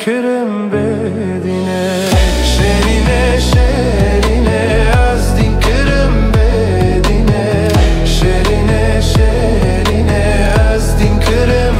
کرم بدینه. شرینه شرینه از دین کرم بدینه. شرینه شرینه از دین کرم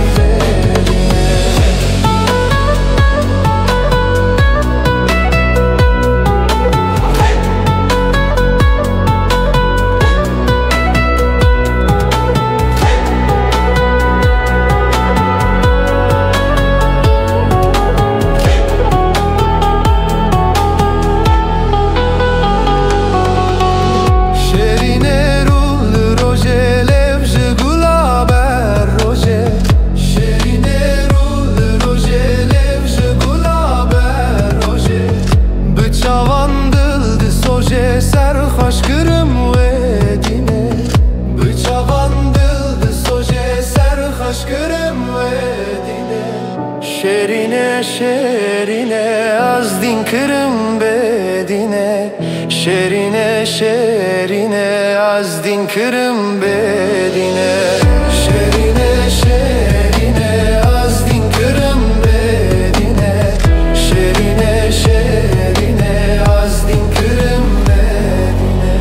شرینه شرینه از دین کرم بدینه. شرینه شرینه از دین کرم بدینه. شرینه شرینه از دین کرم بدینه. شرینه شرینه از دین کرم بدینه.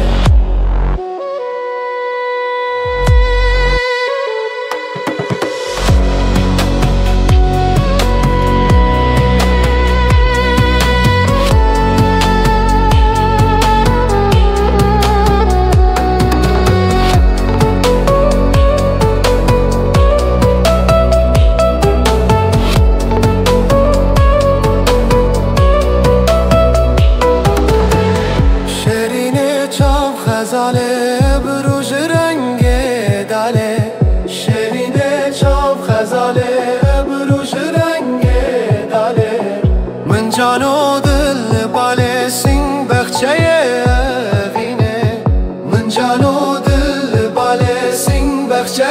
غزاله بروج رنگ داله. شرینه چاپ غزاله بروج رنگ داله. من جان و دل باله سین بخچه اوینه. من جان و دل باله سین بخچه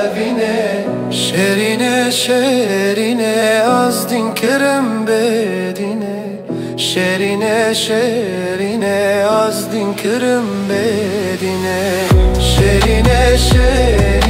اوینه. شرینه شرینه از دین کرم بدینه. شرینه شرینه از دین کرم بدینه. شرینه شرینه